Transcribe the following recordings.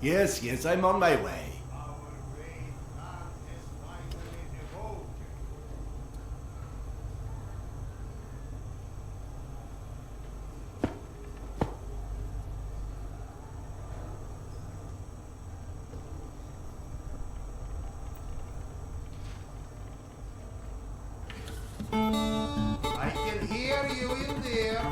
Yes, yes, I'm on my way. I can hear you in there.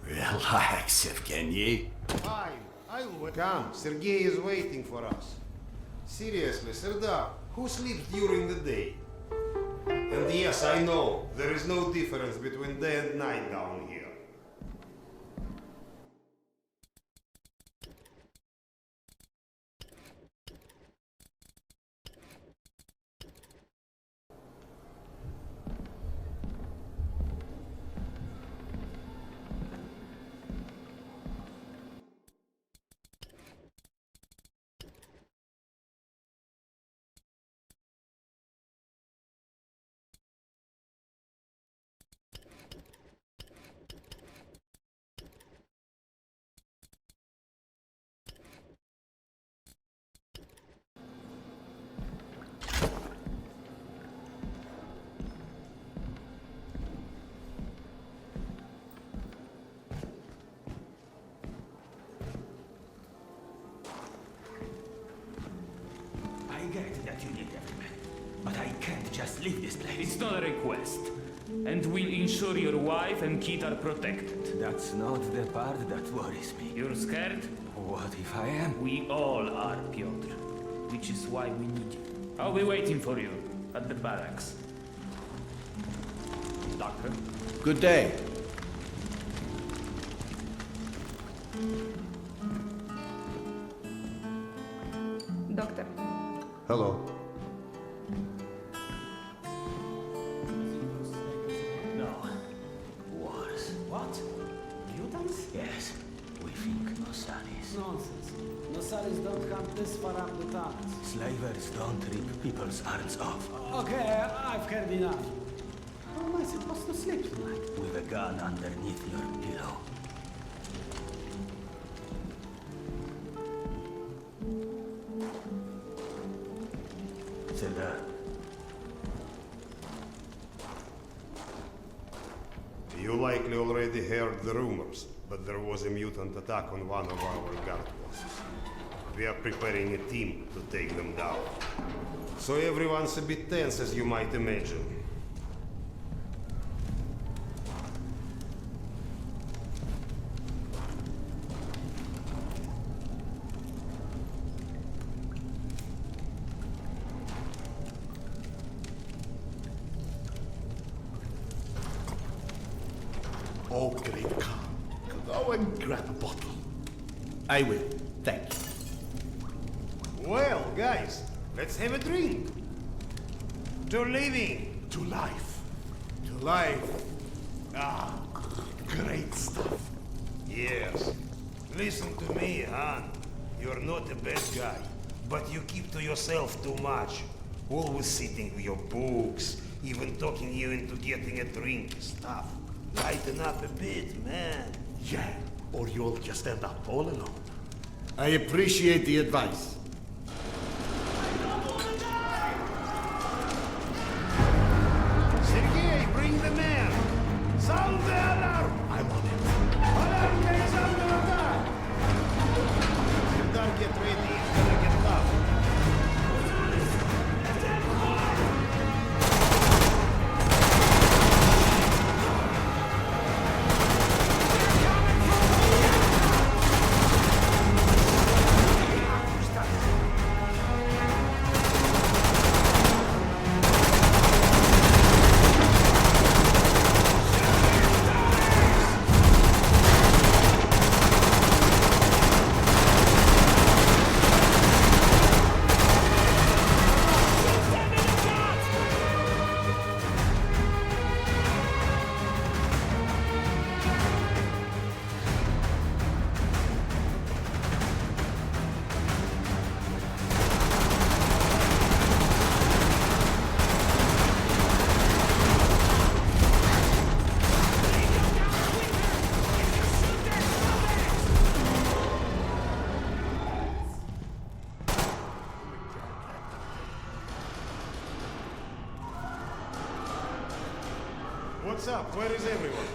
Relax, Evgeny. Fine, I'll wait. Come, Sergei is waiting for us. Seriously, Serdar, who sleeps during the day? And yes, I know, there is no difference between day and night down here. get that you need everything, but I can't just leave this place. It's not a request. And we'll ensure your wife and kid are protected. That's not the part that worries me. You're scared? What if I am? We all are, Piotr. Which is why we need you. I'll be waiting for you at the barracks. Doctor? Good day. Doctor, Hello. No. Wars. What? Mutants? Yes. We think Nosalis. Nonsense. Nosalis don't come this far up the tunnels. Slavers don't rip people's arms off. Okay, I've heard enough. How am I supposed to sleep tonight? With a gun underneath your pillow. Serdar. You likely already heard the rumors, but there was a mutant attack on one of our guard posts. We are preparing a team to take them down. So everyone's a bit tense, as you might imagine. Oh, great Khan. Go and grab a bottle. I will. Thank you. Well, guys, let's have a drink. To living. To life. To life. Ah, great stuff. Yes. Listen to me, Han. You're not a bad guy, but you keep to yourself too much. Always sitting with your books, even talking you into getting a drink and stuff. Lighten up a bit, man. Yeah, or you'll just end up all alone. I appreciate the advice. Sergei, bring the man! Sound the alarm! I'm on it. Alarm is under attack! Serdar, get ready. It's gonna get tough. What's up? Where is everyone?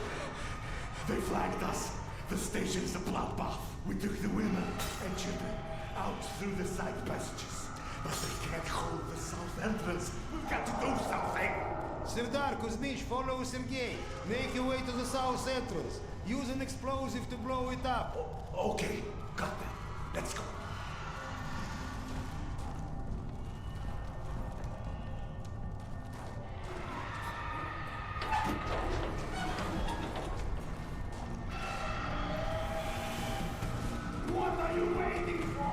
They flagged us. The station's a bloodbath. We took the women and children out through the side passages. But they can't hold the south entrance. We've got to do something. Serdar, Kuzmich, follow Sergei. Make your way to the south entrance. Use an explosive to blow it up. Okay, got that. Let's go. What are you waiting for?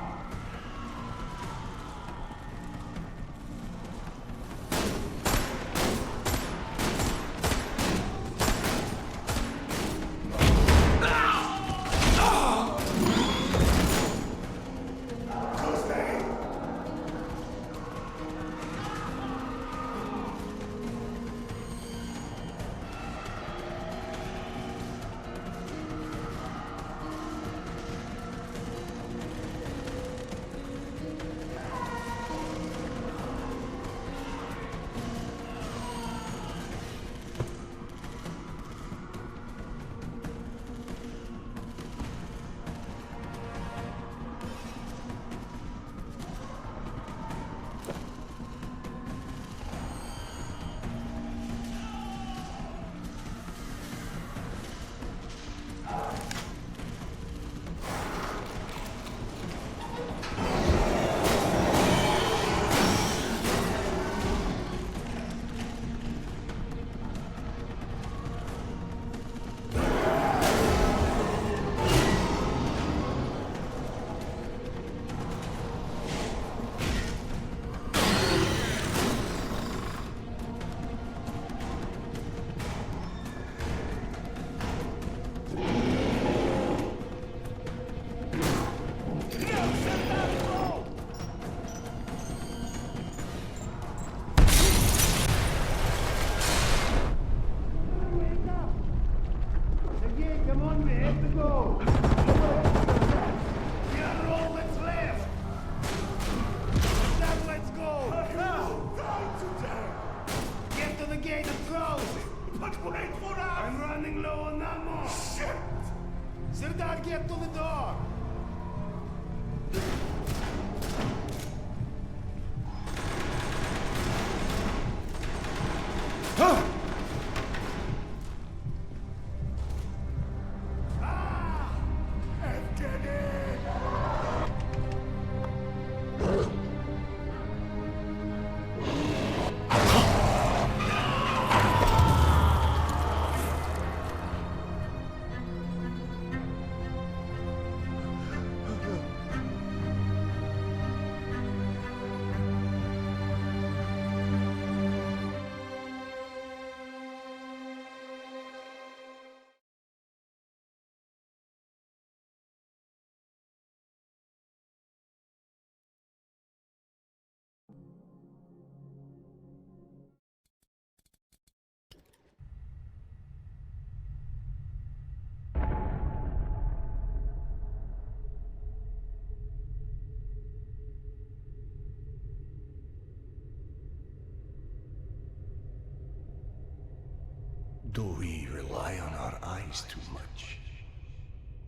Do we rely on our eyes too much?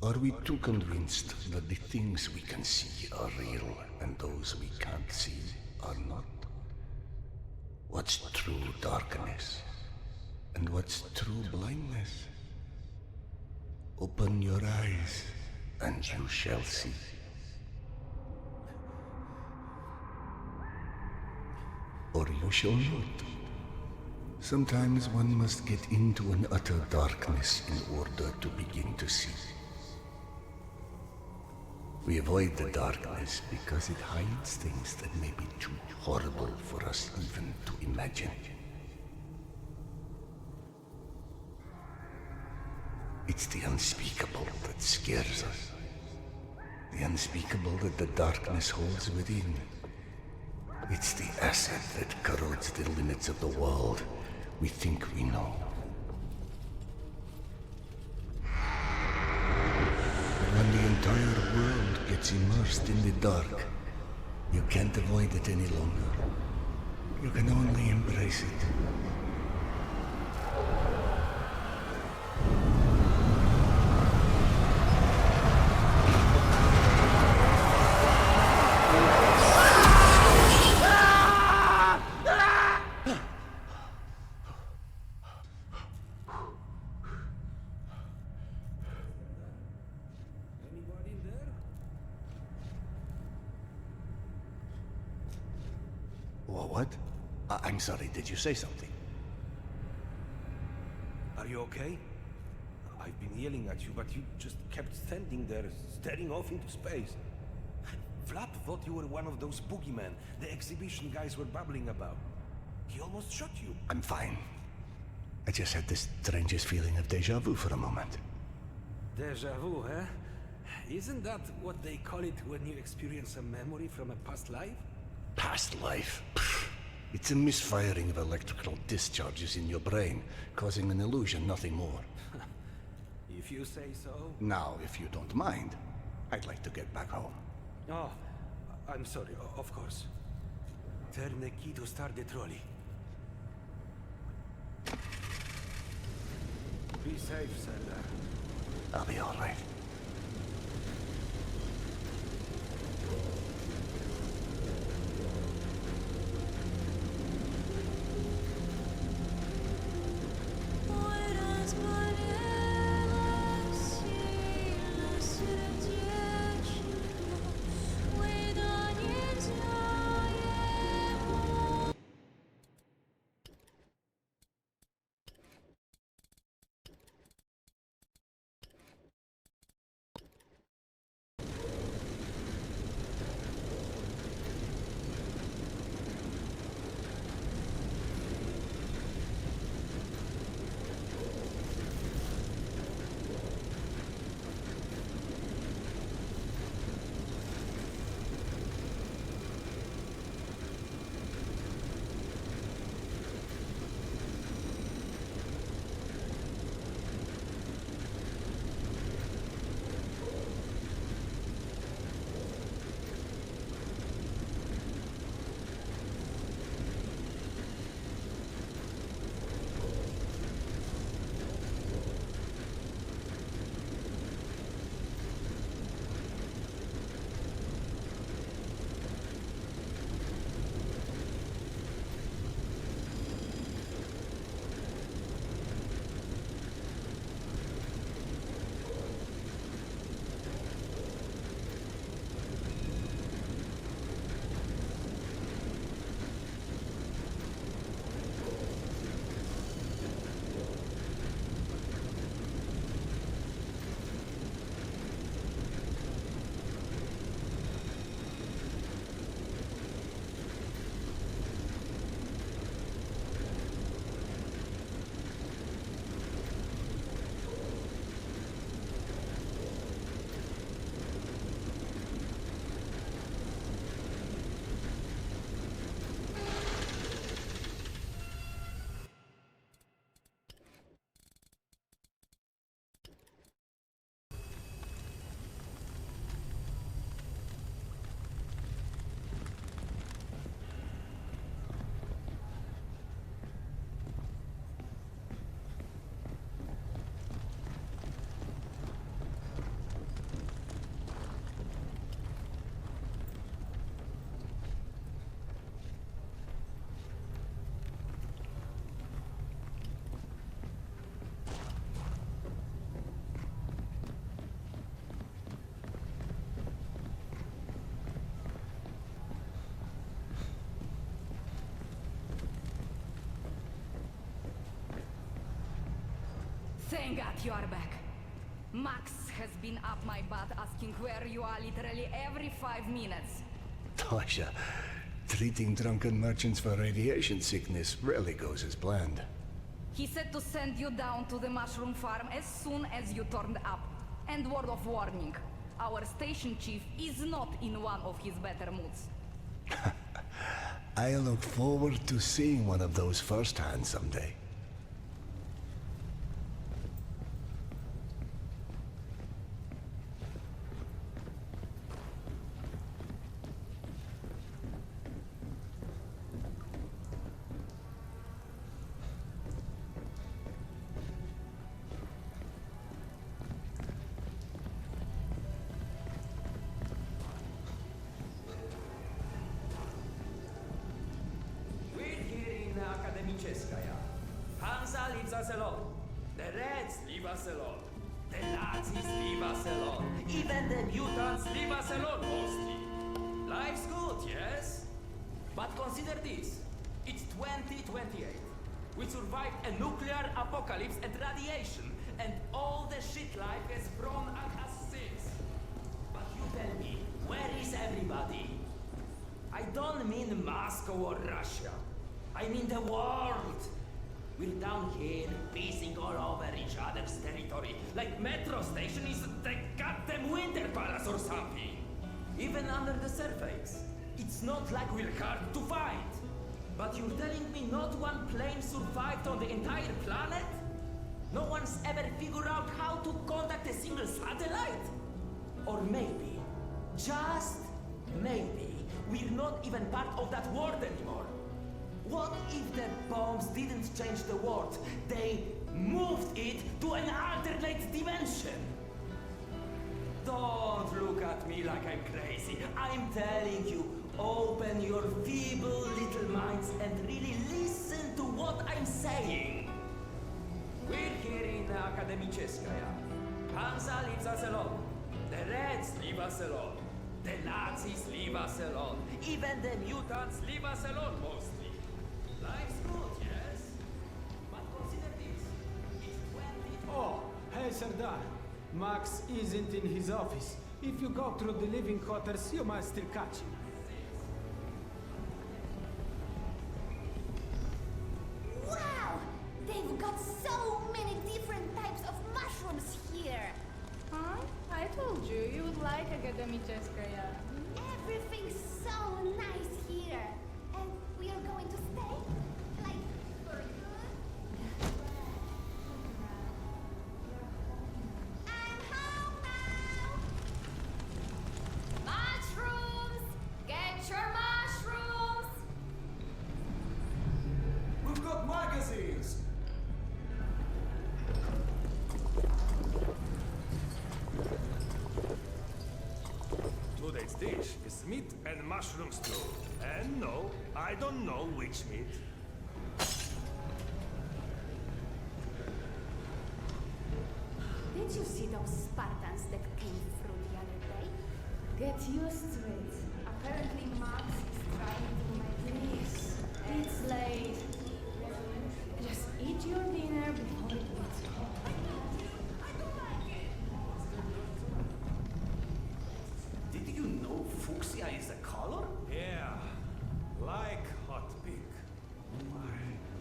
Are we too convinced that the things we can see are real and those we can't see are not? What's true darkness? And what's true blindness? Open your eyes and you shall see. Or you shall not. Sometimes one must get into an utter darkness in order to begin to see. We avoid the darkness because it hides things that may be too horrible for us even to imagine. It's the unspeakable that scares us. The unspeakable that the darkness holds within. It's the acid that corrodes the limits of the world we think we know. But when the entire world gets immersed in the dark, you can't avoid it any longer. You can only embrace it. What? I'm sorry, did you say something? Are you okay? I've been yelling at you, but you just kept standing there, staring off into space. Vlad thought you were one of those boogeymen the exhibition guys were babbling about. He almost shot you. I'm fine. I just had this strangest feeling of deja vu for a moment. Deja vu, huh? Isn't that what they call it when you experience a memory from a past life? Past life? Pfft. It's a misfiring of electrical discharges in your brain, causing an illusion, nothing more. If you say so. Now, if you don't mind, I'd like to get back home. Oh, I'm sorry, of course. Turn the key to start the trolley. Be safe, Serdar. I'll be all right. Thank God you are back. Max has been up my butt asking where you are literally every 5 minutes. Tasha, treating drunken merchants for radiation sickness rarely goes as planned. He said to send you down to the mushroom farm as soon as you turned up. And word of warning, our station chief is not in one of his better moods. I look forward to seeing one of those firsthand someday. Hansa leaves us alone. The Reds leave us alone. The Nazis leave us alone. Even the mutants leave us alone, mostly. Life's good, yes? But consider this. It's 2028. We survived a nuclear apocalypse and radiation, and all the shit life has thrown at us since. But you tell me, where is everybody? I don't mean Moscow or Russia. I mean the world. We're down here, pacing all over each other's territory, like metro station is the goddamn Winter Palace or something. Even under the surface, it's not like we're hard to find. But you're telling me not one plane survived on the entire planet? No one's ever figured out how to contact a single satellite? Or maybe, just maybe, we're not even part of that world anymore. What if the bombs didn't change the world? They moved it to an alternate dimension. Don't look at me like I'm crazy. I'm telling you, open your feeble little minds and really listen to what I'm saying. We're here in Akademicheskaya. Hansa leaves us alone. The Reds leave us alone. The Nazis leave us alone. Even the mutants leave us alone mostly. Life's good, yes? But consider this. It's 20... Oh, hey Sardar. Max isn't in his office. If you go through the living quarters, you might still catch him. Wow! They've got so many different types of mushrooms here. Huh? I told you, you would like Akademicheskaya. Everything's so nice here. And we are going to stay? Like, for good? I'm home now! Mushrooms! Get your mushrooms! We've got magazines! Today's dish is meat and mushroom stew. And no, I don't know which meat. Did you see those Spartans that came through the other day? Get used to it. Apparently Max is trying to make this. It's late. Just eat your dinner before it gets cold. Did you know fuchsia is a color? Yeah, like hot pink.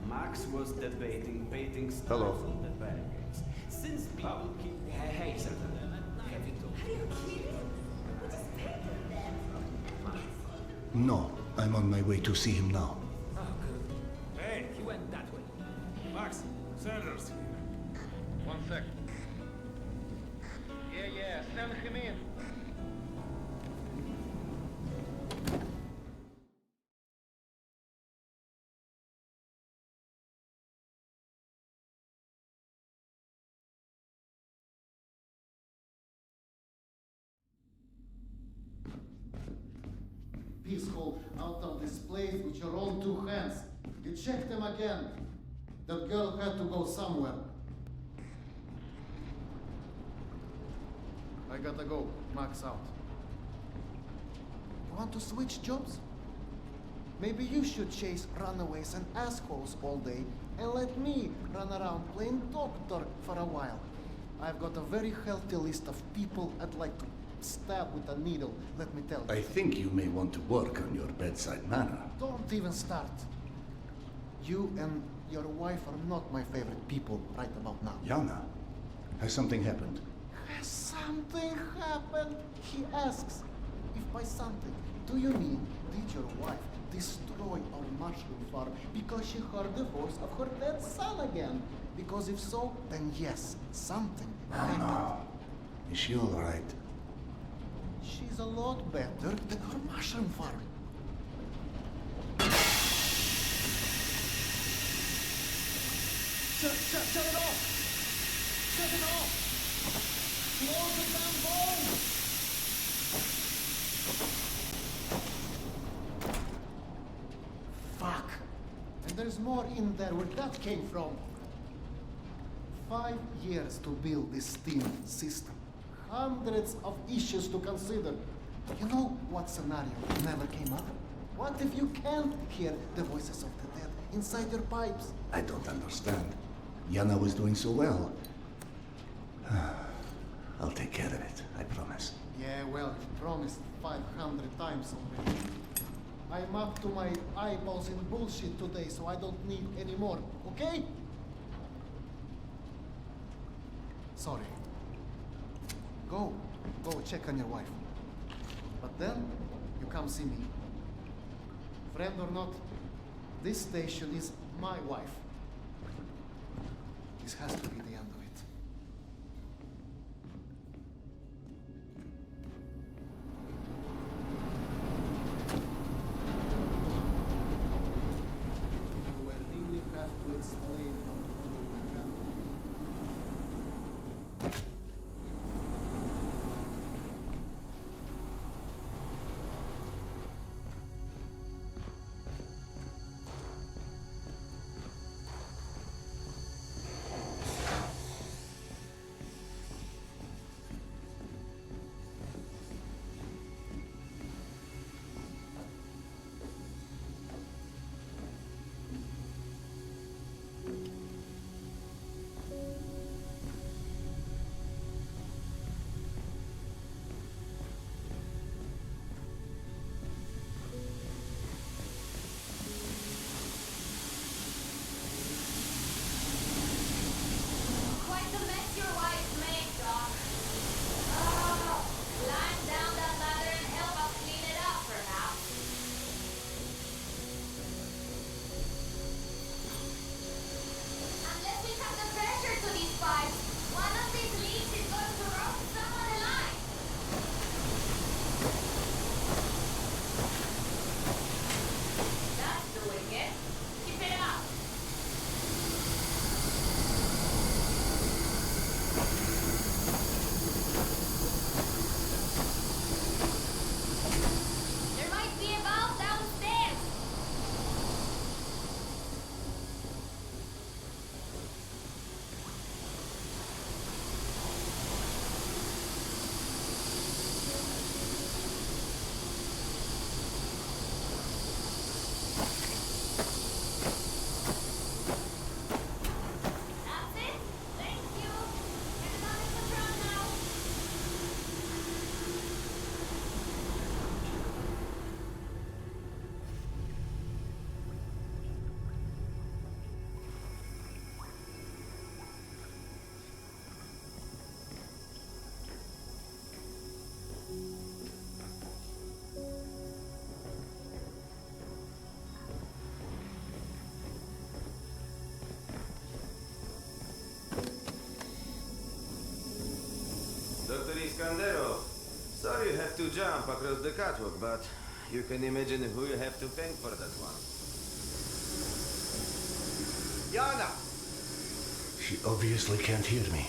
Max was debating baiting Hello. stars on the barricades. Since people keep... Hey, sir. Have you told Are you kidding? We just painted them. No, I'm on my way to see him now. Oh, good. Hey, He went that way. Max, Sanders here. 1 sec. Yeah, send him in. Peaceful out of this place with your own two hands. You check them again. That girl had to go somewhere. I gotta go. Max out. You want to switch jobs? Maybe you should chase runaways and assholes all day and let me run around playing doctor for a while. I've got a very healthy list of people I'd like to stab with a needle, let me tell you. I think you may want to work on your bedside manner. Don't even start. You and your wife are not my favorite people right about now. Yana, has something happened? Has something happened? He asks. If by something, do you mean did your wife destroy our mushroom farm because she heard the voice of her dead son again? Because if so, then yes, something happened. No. Is she all right? She's a lot better than her mushroom farm. Shut it off! Shut it off! Close the damn phone! Fuck! And there's more in there where that came from. 5 years to build this steam system. Hundreds of issues to consider. You know what scenario never came up? What if you can't hear the voices of the dead inside your pipes? I don't understand. Yana was doing so well. I'll take care of it, I promise. Yeah, well, you promised 500 times already. I'm up to my eyeballs in bullshit today, so I don't need any more, okay? Sorry. Go check on your wife. But then, you come see me. Friend or not, this station is my wife. This has to be the end of it. You will really have to explain how to do my family. Quite the mess your wife made, Doc. Oh, climb down that ladder and help us clean it up, perhaps. Unless we cut the pressure to these pipes, one of these leaks is going to roast someone alive. That's doing it. Keep it up. There might be a valve downstairs. That's it. Thank you. Everyone in control now. Dr. Iskandero, sorry you have to jump across the catwalk, but you can imagine who you have to thank for that one. Yana! She obviously can't hear me.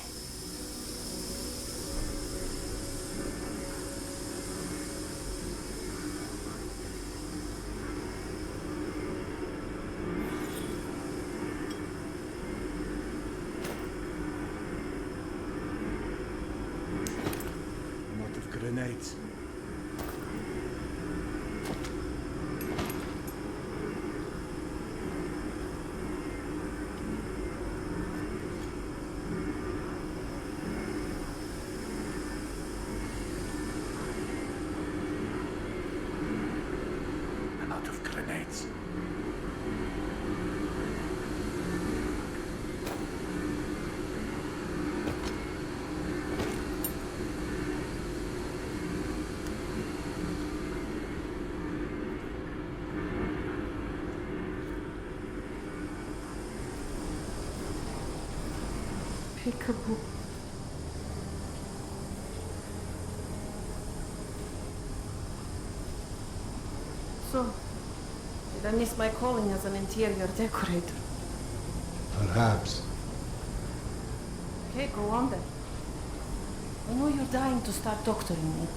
I'm out of grenades. Peekaboo. So, did I miss my calling as an interior decorator? Perhaps. Okay, go on then. I know you're dying to start doctoring me.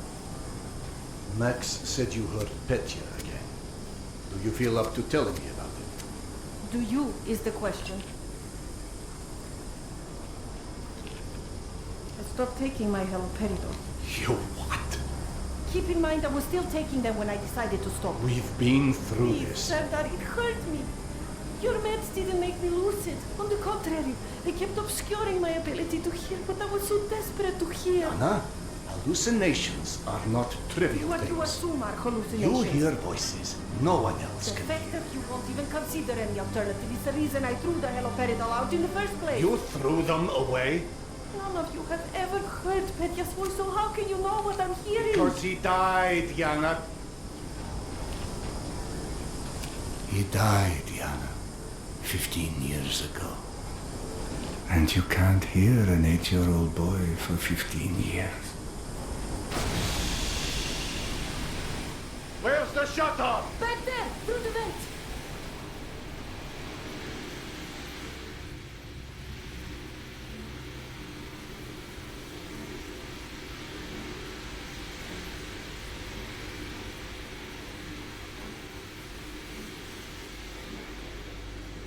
Max said you heard Petya again. Do you feel up to telling me about it? Do you, is the question. I stopped taking my haloperidol. You what? Keep in mind I was still taking them when I decided to stop. We've been through Please, this. Serdar, it hurt me. Your meds didn't make me lucid. On the contrary, they kept obscuring my ability to hear what I was so desperate to hear. Anna, hallucinations are not trivial What you things. assume are hallucinations. You hear voices no one else The can. fact that you won't even consider any alternative is the reason I threw the haloperidol out in the first place. You threw them away? None of you have ever heard Petya's voice, so how can you know what I'm hearing? Because he died, Yana. He died, Yana. 15 years ago. And you can't hear an 8-year-old boy for 15 years. Where's the shutter? Back there, through the vent.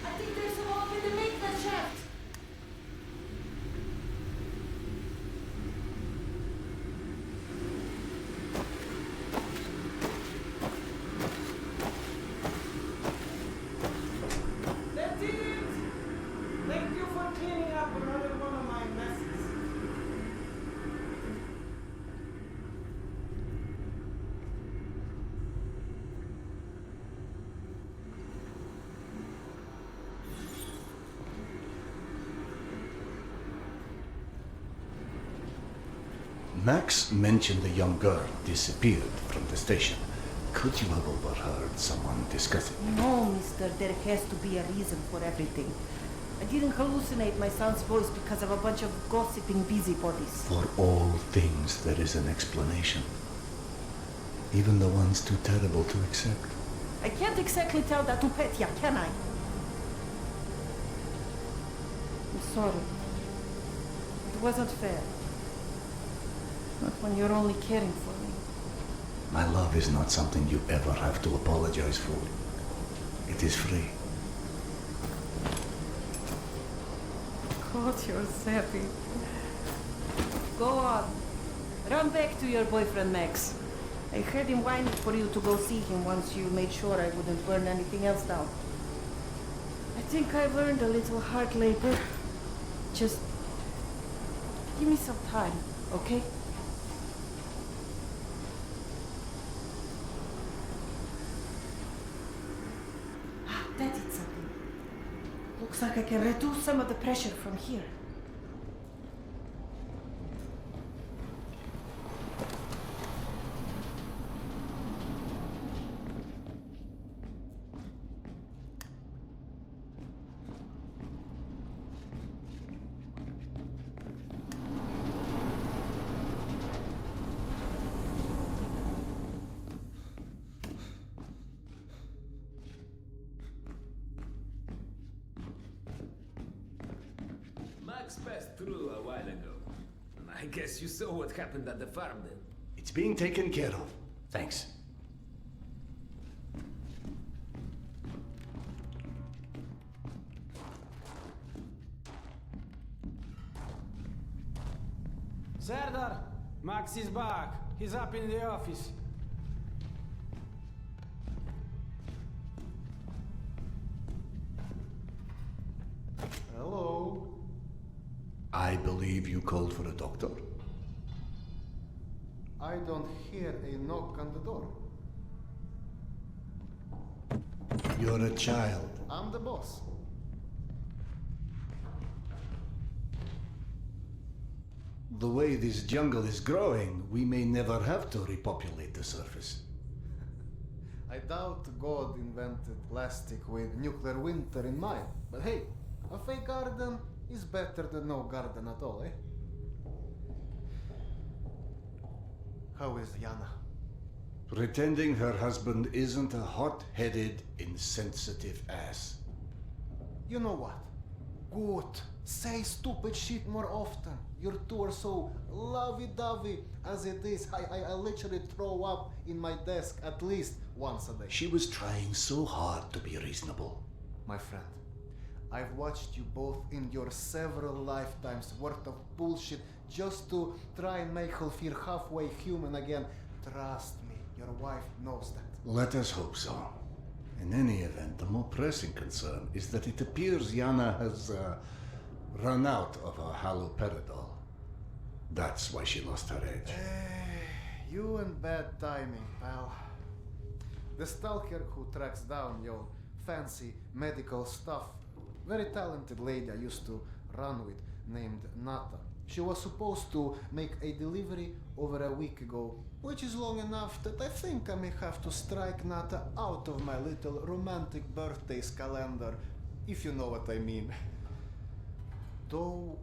I think there's a hole in the maintenance shaft. That's it! Thank you for cleaning up another one of my messes. Max mentioned the young girl disappeared from the station. Could you have overheard someone discussing? No, mister, there has to be a reason for everything. I didn't hallucinate my son's voice because of a bunch of gossiping busybodies. For all things there is an explanation. Even the ones too terrible to accept. I can't exactly tell that to Petya, can I? I'm sorry. It wasn't fair. Not when you're only caring for me. My love is not something you ever have to apologize for. It is free. God, you're sappy. Go on. Run back to your boyfriend, Max. I heard him whining for you to go see him once you made sure I wouldn't burn anything else down. I think I've earned a little hard labor. Just give me some time, okay? That did something. Looks like I can reduce some of the pressure from here. Max passed through a while ago. I guess you saw what happened at the farm then. It's being taken care of. Thanks. Serdar, Max is back. He's up in the office. Hello. I believe you called for a doctor. I don't hear a knock on the door. You're a child. I'm the boss. The way this jungle is growing, we may never have to repopulate the surface. I doubt God invented plastic with nuclear winter in mind. But hey, a fake garden is better than no garden at all, eh? How is Yana? Pretending her husband isn't a hot-headed, insensitive ass. You know what? Good. Say stupid shit more often. Your two are so lovey-dovey as it is. I literally throw up in my desk at least once a day. She was trying so hard to be reasonable. My friend, I've watched you both in your several lifetimes worth of bullshit just to try and make her feel halfway human again. Trust me, your wife knows that. Let us hope so. In any event, the more pressing concern is that it appears Yana has run out of her haloperidol. That's why she lost her edge. You and bad timing, pal. The stalker who tracks down your fancy medical stuff, very talented lady I used to run with named Nata. She was supposed to make a delivery over a week ago, which is long enough that I think I may have to strike Nata out of my little romantic birthdays calendar, if you know what I mean. Though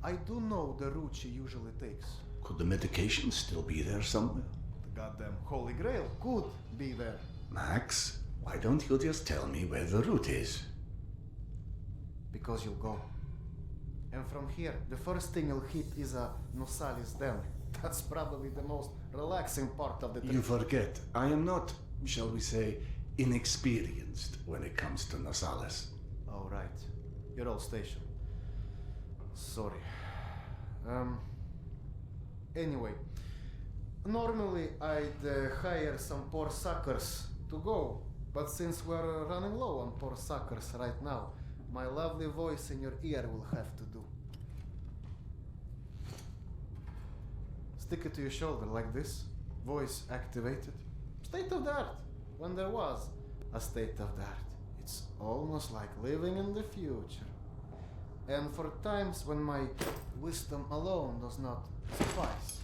I do know the route she usually takes. Could the medication still be there somewhere? The goddamn Holy Grail could be there. Max, why don't you just tell me where the route is? Because you'll go. And from here, the first thing you'll hit is a Nosalis Den. That's probably the most relaxing part of the trip. You forget, I am not, shall we say, inexperienced when it comes to Nosalis. Oh, right. You're all stationed. Sorry. Anyway, normally I'd hire some poor suckers to go, but since we're running low on poor suckers right now, my lovely voice in your ear will have to do. Stick it to your shoulder like this, voice activated. State of the art, when there was a state of the art. It's almost like living in the future. And for times when my wisdom alone does not suffice.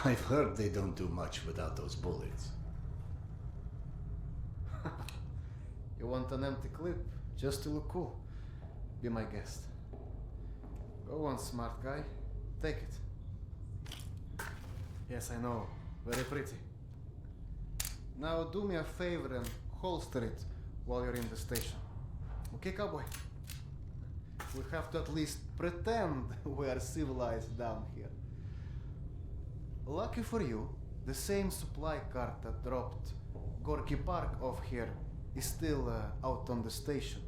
I've heard they don't do much without those bullets. You want an empty clip just to look cool? Be my guest. Go on, smart guy. Take it. Yes, I know. Very pretty. Now do me a favor and holster it while you're in the station. Okay, cowboy? We have to at least pretend we are civilized down here. Lucky for you, the same supply cart that dropped Gorky Park off here is still out on the station.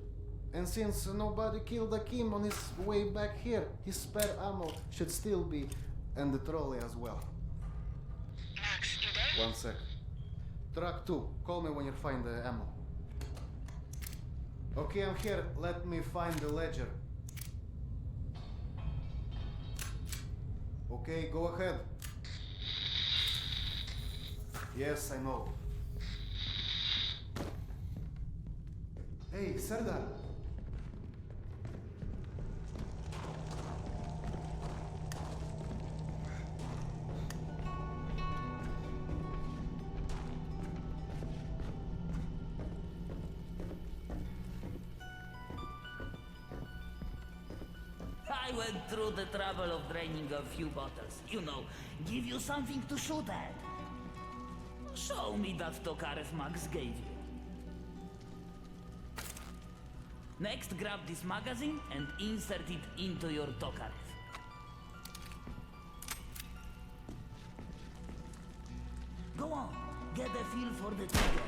And since nobody killed Akim on his way back here, his spare ammo should still be, and the trolley as well. Max, you there? 1 sec. Truck 2, call me when you find the ammo. Okay, I'm here. Let me find the ledger. Okay, go ahead. Yes, I know. Hey, Serdar. I went through the trouble of draining a few bottles. You know, give you something to shoot at. Show me that Tokarev Max gave you. Next, grab this magazine and insert it into your Tokarev. Go on, get a feel for the trigger.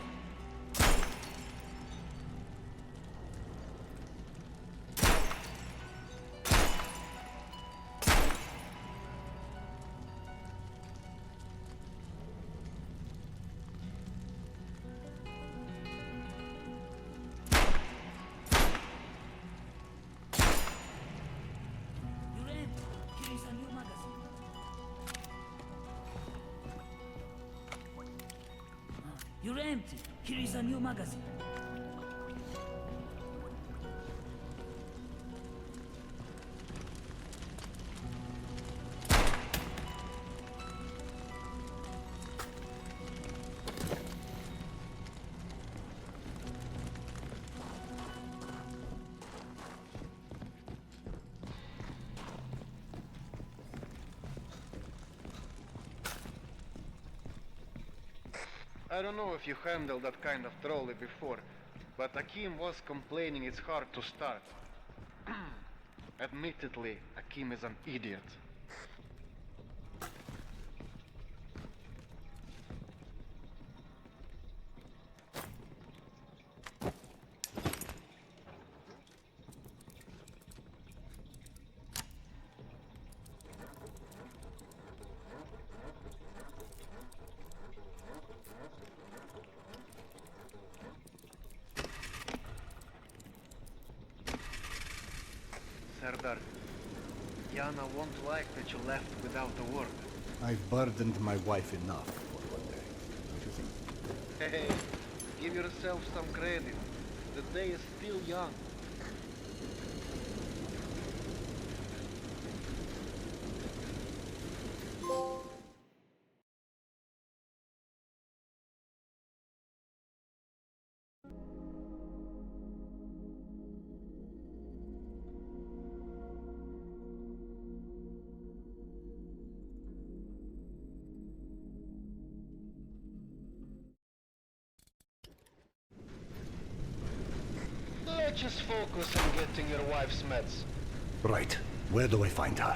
You're empty. Here is a new magazine. I don't know if you handled that kind of trolley before, but Akim was complaining it's hard to start. Admittedly, Akim is an idiot. Serdar, Yana won't like that you left without a word. I've burdened my wife enough for one day, don't you think? Hey, give yourself some credit. The day is still young. Let's just focus on getting your wife's meds. Right. Where do I find her?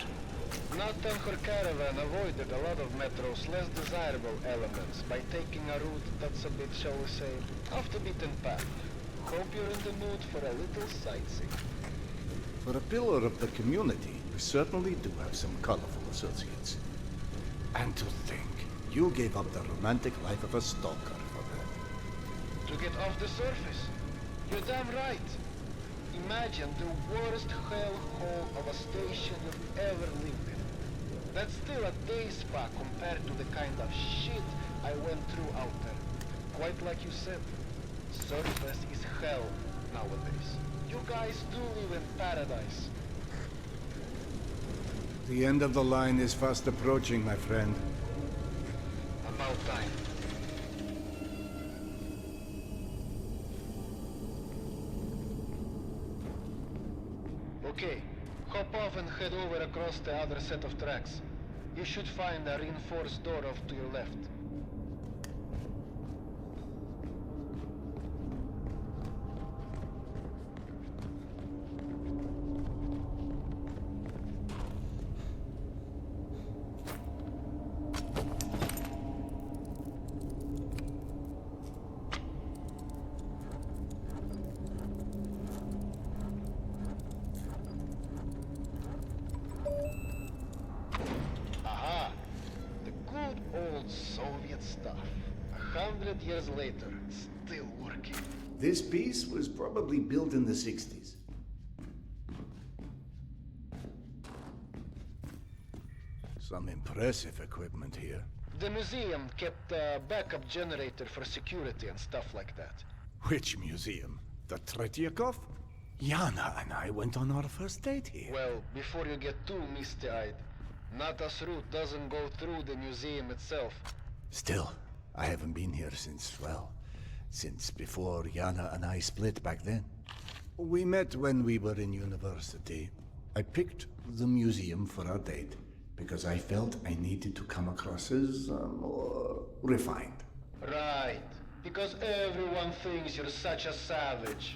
Not on her caravan avoided a lot of Metro's less desirable elements by taking a route that's a bit, shall we say, off the beaten path. Hope you're in the mood for a little sightseeing. For a pillar of the community, you certainly do have some colorful associates. And to think, you gave up the romantic life of a stalker for that. To get off the surface? You're damn right. Imagine the worst hellhole of a station you've ever lived in. That's still a day spa compared to the kind of shit I went through out there. Quite like you said, surface is hell nowadays. You guys do live in paradise. The end of the line is fast approaching, my friend. About time. Okay, hop off and head over across the other set of tracks. You should find a reinforced door off to your left. Aha! The good old Soviet stuff. 100 years later, still working. This piece was probably built in the 60s. Some impressive equipment here. The museum kept a backup generator for security and stuff like that. Which museum? The Tretyakov? Yana and I went on our first date here. Well, before you get too misty-eyed, Nata's route doesn't go through the museum itself. Still, I haven't been here since, well, since before Yana and I split back then. We met when we were in university. I picked the museum for our date because I felt I needed to come across as more refined. Right, because everyone thinks you're such a savage.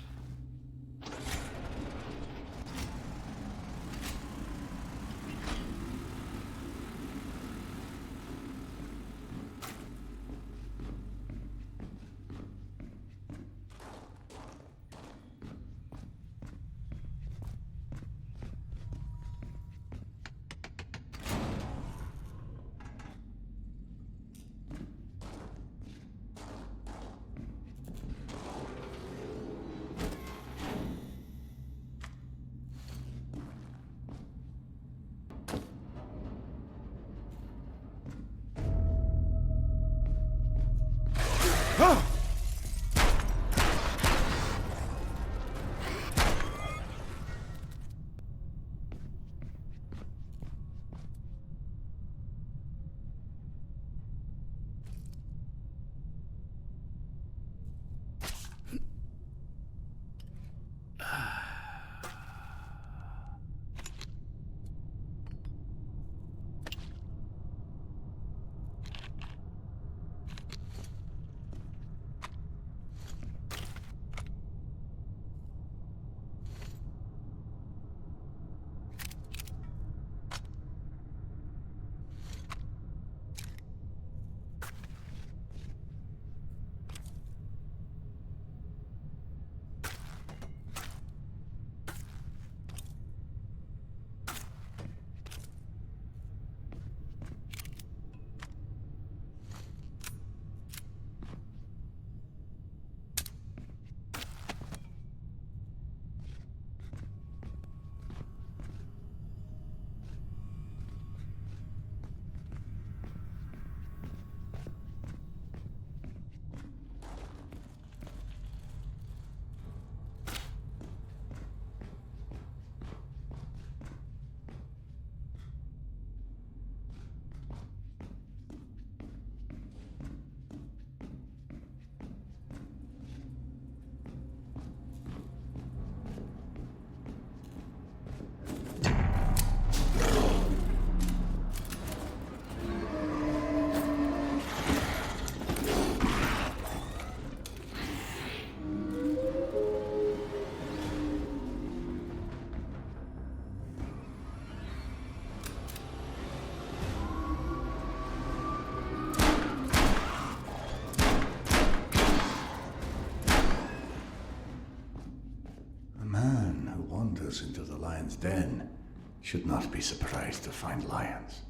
wanders into the lion's den should not be surprised to find lions.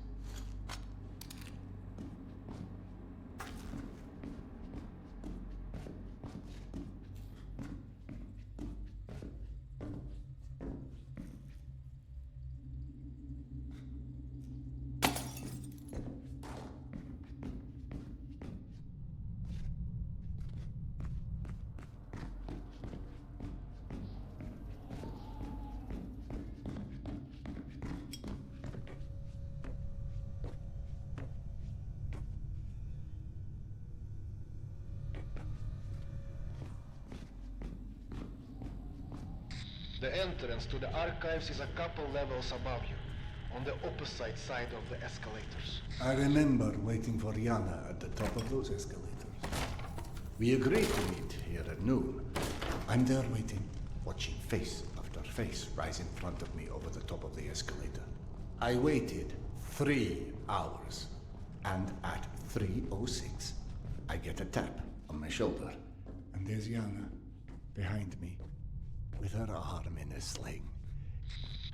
The entrance to the archives is a couple levels above you, on the opposite side of the escalators. I remember waiting for Yana at the top of those escalators. We agreed to meet here at noon. I'm there waiting, watching face after face rise in front of me over the top of the escalator. I waited 3 hours, and at 3:06, I get a tap on my shoulder, and there's Yana behind me, with her arm in a sling.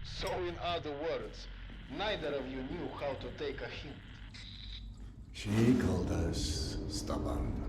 So in other words, neither of you knew how to take a hint. She called us stubborn.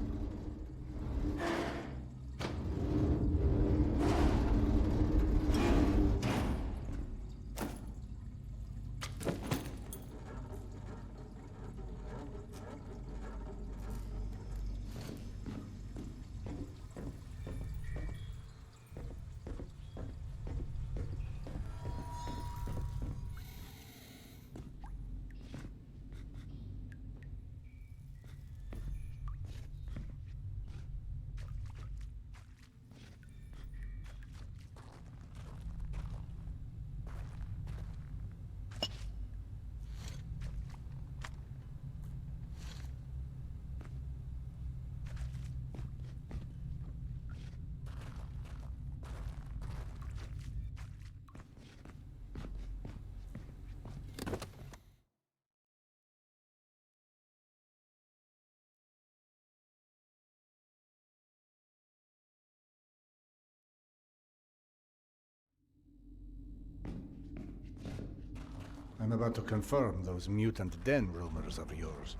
I'm about to confirm those mutant den rumors of yours.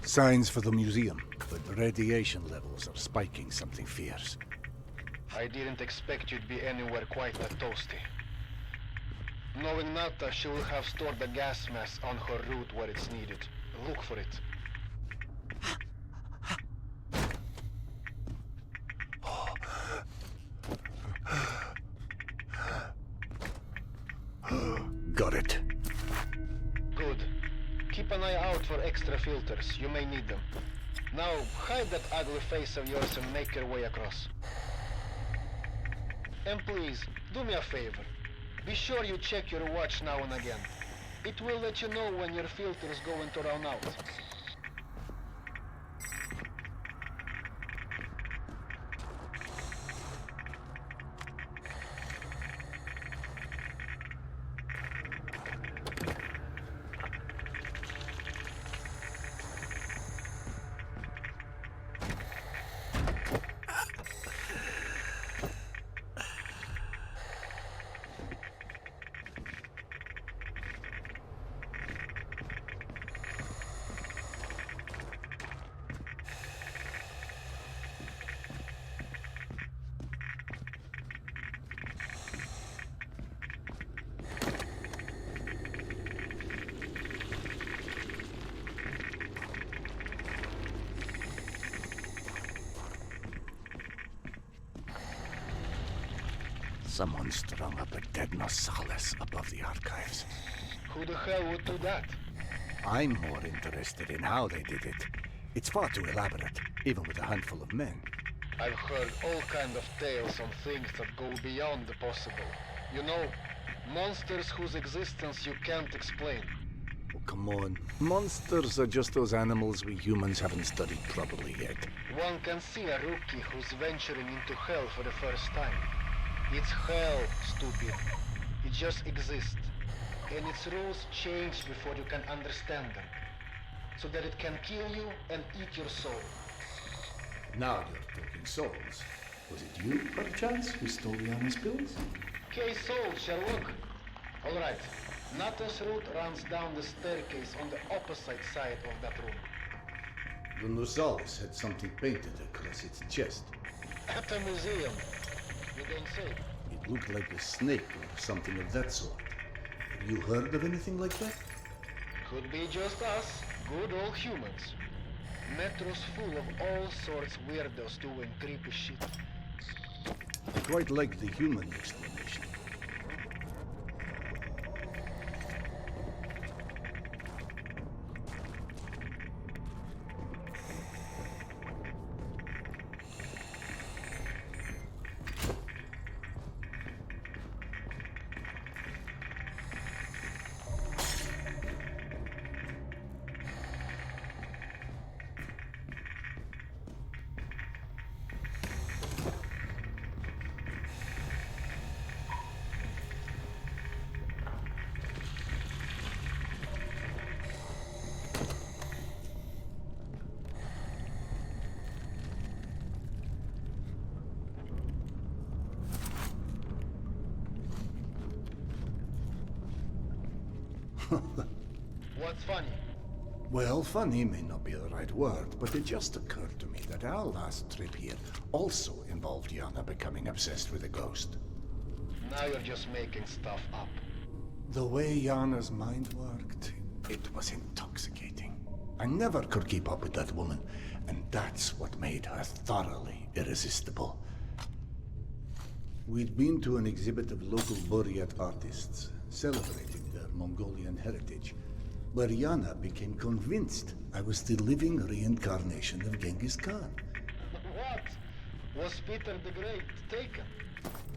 Signs for the museum, but the radiation levels are spiking something fierce. I didn't expect you'd be anywhere quite that toasty. Knowing Nata, she will have stored the gas mask on her route where it's needed. Look for it. Got it. Good. Keep an eye out for extra filters. You may need them. Now, hide that ugly face of yours and make your way across. And please, do me a favor. Be sure you check your watch now and again. It will let you know when your filter is going to run out. Someone strung up a dead Nosalis above the archives. Who the hell would do that? I'm more interested in how they did it. It's far too elaborate, even with a handful of men. I've heard all kinds of tales on things that go beyond the possible. You know, monsters whose existence you can't explain. Oh, come on. Monsters are just those animals we humans haven't studied properly yet. One can see a rookie who's venturing into hell for the first time. It's hell, stupid. It just exists. And its rules change before you can understand them. So that it can kill you and eat your soul. Now you're talking souls. Was it you, perchance, who stole Yana's pills? Okay, soul, Sherlock. Alright. Nata's route runs down the staircase on the opposite side of that room. The Nosalis had something painted across its chest. At a museum. You don't say. It looked like a snake or something of that sort. Have you heard of anything like that? Could be just us, good old humans. Metro's full of all sorts weirdos doing creepy shit. I quite like the human explanation. What's funny? Well, funny may not be the right word, but it just occurred to me that our last trip here also involved Yana becoming obsessed with a ghost. Now you're just making stuff up. The way Yana's mind worked, it was intoxicating. I never could keep up with that woman, and that's what made her thoroughly irresistible. We'd been to an exhibit of local Buryat artists, celebrating their Mongolian heritage, where Yana became convinced I was the living reincarnation of Genghis Khan. What? Was Peter the Great taken?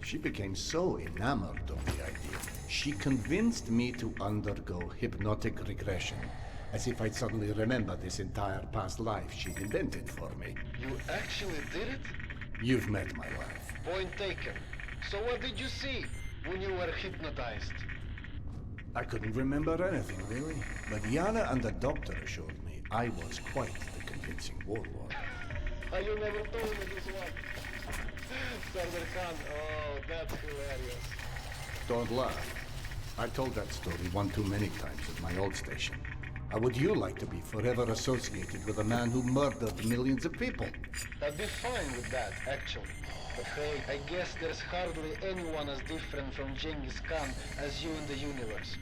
She became so enamored of the idea, she convinced me to undergo hypnotic regression, as if I'd suddenly remember this entire past life she'd invented for me. You actually did it? You've met my wife. Point taken. So what did you see when you were hypnotized? I couldn't remember anything, really. But Yana and the doctor assured me I was quite the convincing warlord. You never told me this one. Sardar Khan, oh, that's hilarious. Don't laugh. I told that story one too many times at my old station. How would you like to be forever associated with a man who murdered millions of people? I'd be fine with that, actually. But hey, I guess there's hardly anyone as different from Genghis Khan as you in the universe.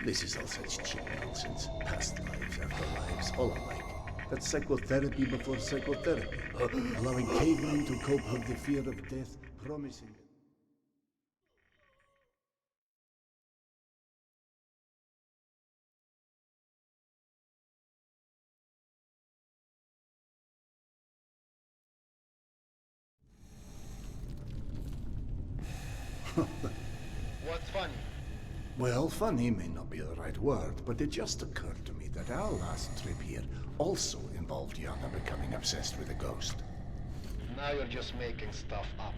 This is all such cheap nonsense. Past lives, afterlives, all alike. That's psychotherapy before psychotherapy. Allowing cavemen to cope with the fear of death, promising... What's funny? Well, funny may not be the right word, but it just occurred to me that our last trip here also involved Yana becoming obsessed with a ghost. Now you're just making stuff up.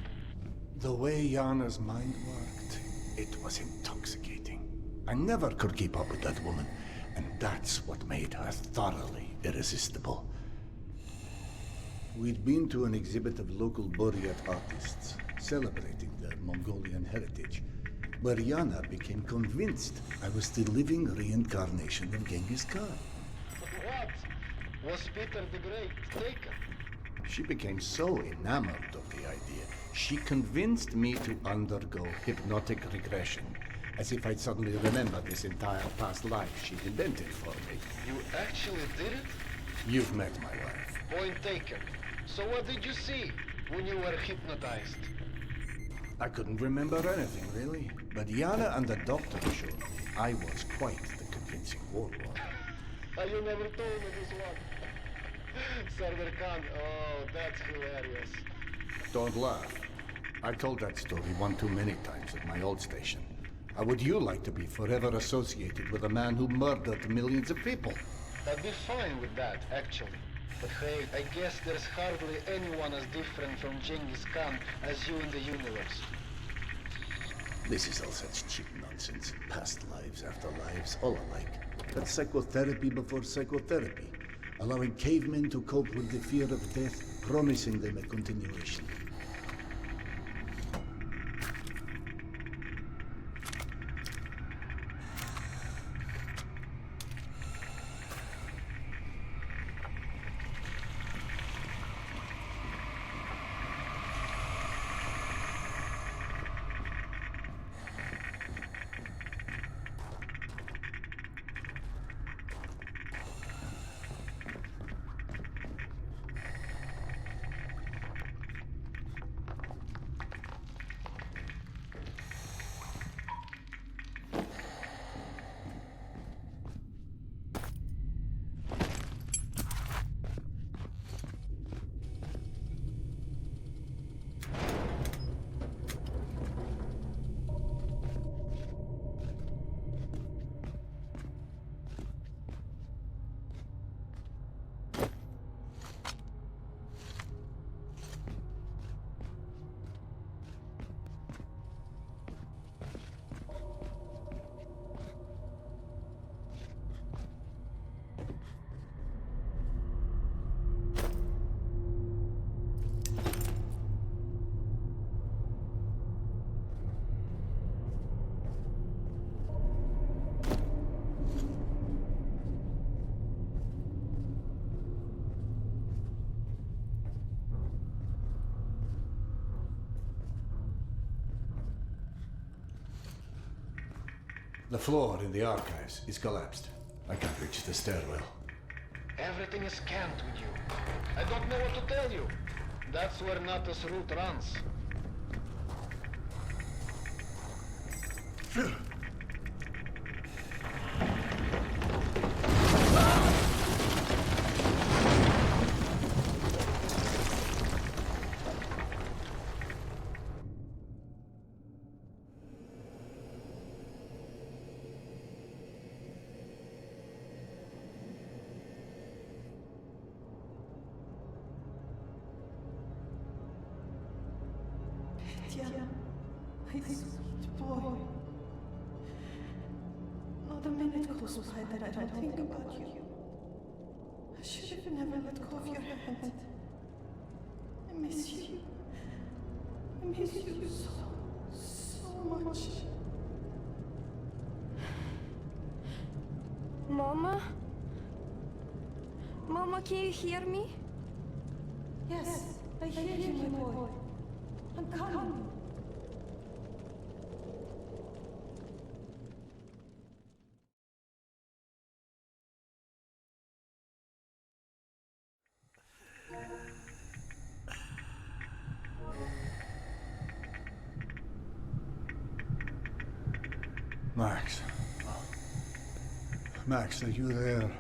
The way Yana's mind worked, it was intoxicating. I never could keep up with that woman, and that's what made her thoroughly irresistible. We'd been to an exhibit of local Buryat artists, celebrating their Mongolian heritage, where Yana became convinced I was the living reincarnation of Genghis Khan. What? Was Peter the Great taken? She became so enamored of the idea, she convinced me to undergo hypnotic regression, as if I'd suddenly remember this entire past life she'd invented for me. You actually did it? You've met my wife. Point taken. So what did you see when you were hypnotized? I couldn't remember anything, really. But Yana and the doctor showed me I was quite the convincing warlord. You never told me this one. Sardar Khan, oh, that's hilarious. Don't laugh. I told that story one too many times at my old station. How would you like to be forever associated with a man who murdered millions of people? I'd be fine with that, actually. But hey, I guess there's hardly anyone as different from Genghis Khan as you in the universe. This is all such cheap nonsense. Past lives, afterlives, all alike. That's psychotherapy before psychotherapy. Allowing cavemen to cope with the fear of death, promising them a continuation. The floor in the archives is collapsed. I can't reach the stairwell. Everything is scanned with you. I don't know what to tell you. That's where Natas' route runs. My sweet boy. Not a minute goes by that I don't think about you. I should have never let go of your hand. I miss you. I miss you so much. Mama? Mama, can you hear me? Yes, I hear you, my boy. I'm coming. Max. Max, are you there?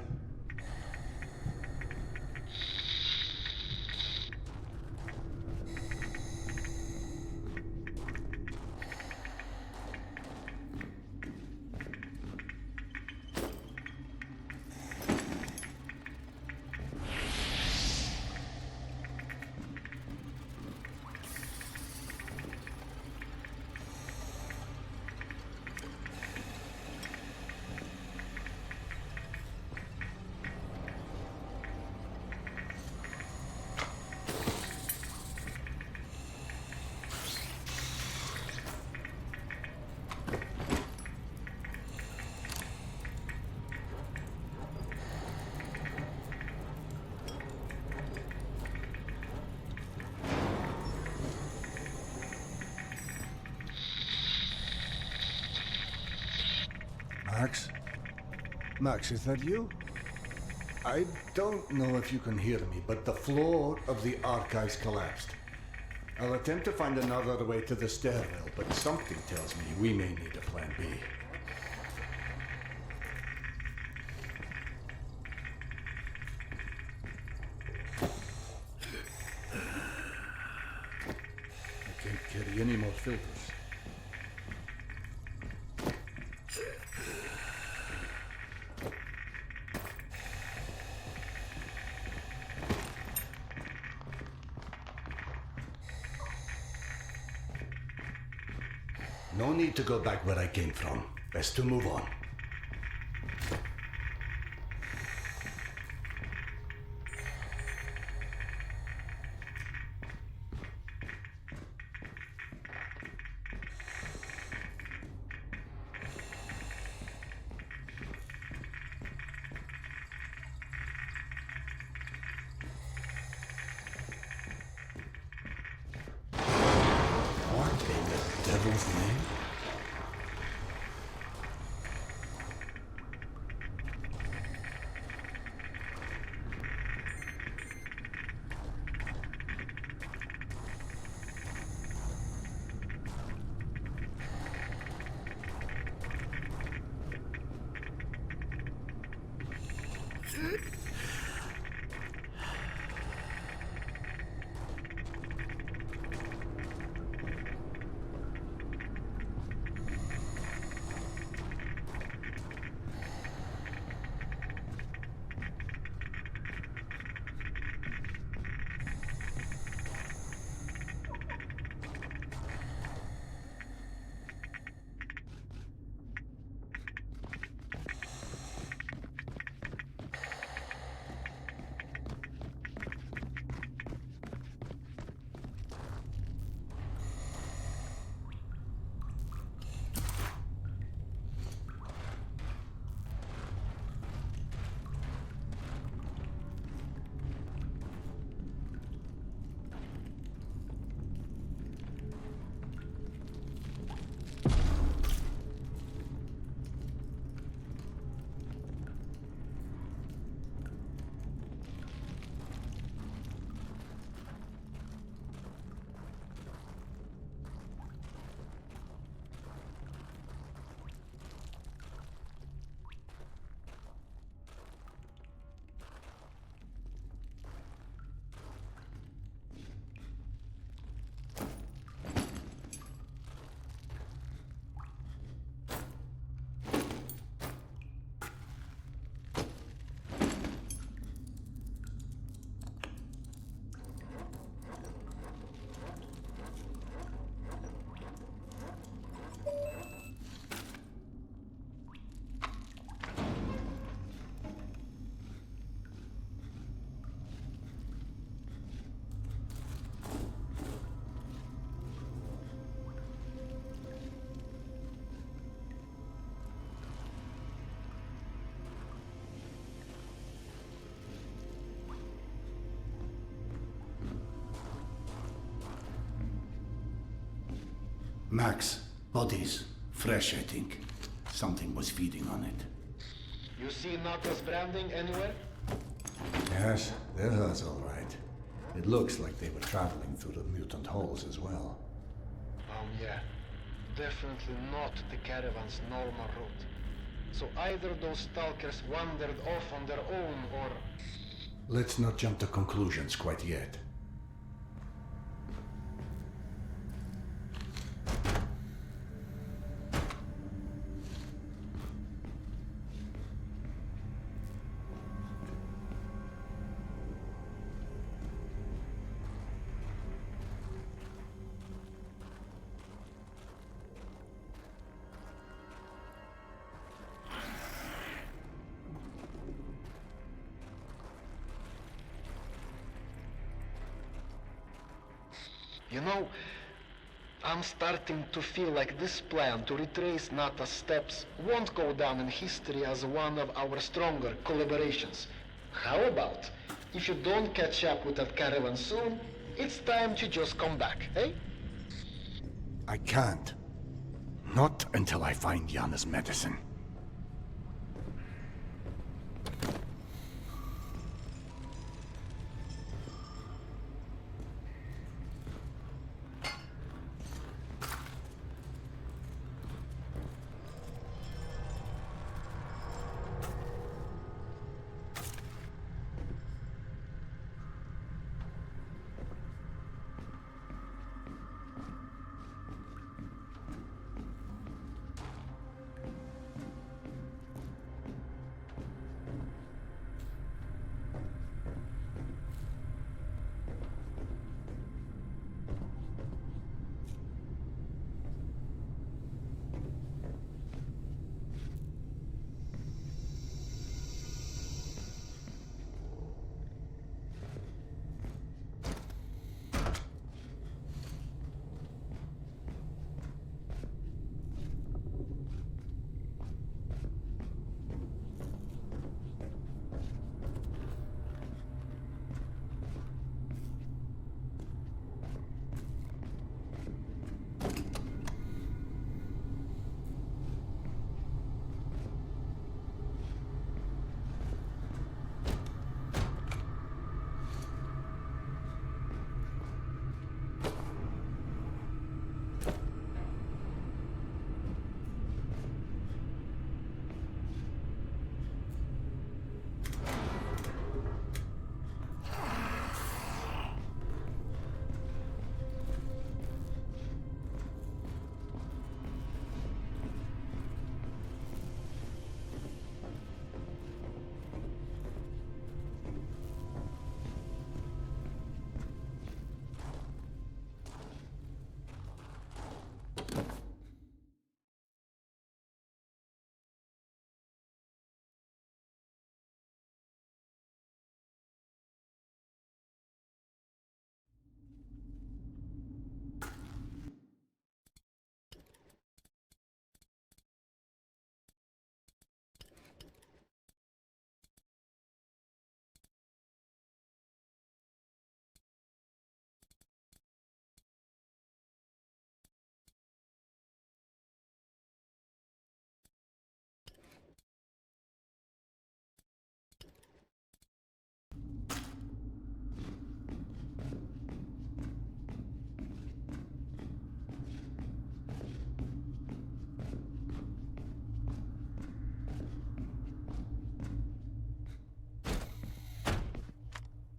Max? Max, is that you? I don't know if you can hear me, but the floor of the archives collapsed. I'll attempt to find another way to the stairwell, but something tells me we may need a plan B. I can't carry any more filters. No need to go back where I came from. Best to move on. What in the devil's name? Max, bodies. Fresh, I think. Something was feeding on it. You see Natas branding anywhere? Yes, they're hers all right. It looks like they were traveling through the mutant halls as well. Yeah. Definitely not the caravan's normal route. So either those stalkers wandered off on their own, or... Let's not jump to conclusions quite yet. You know, I'm starting to feel like this plan to retrace Nata's steps won't go down in history as one of our stronger collaborations. How about, if you don't catch up with that caravan soon, it's time to just come back, eh? I can't. Not until I find Yana's medicine.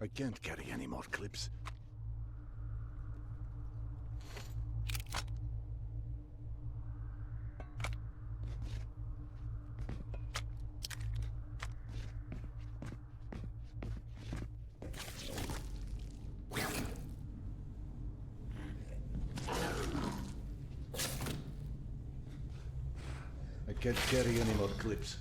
I can't carry any more clips. I can't carry any more clips.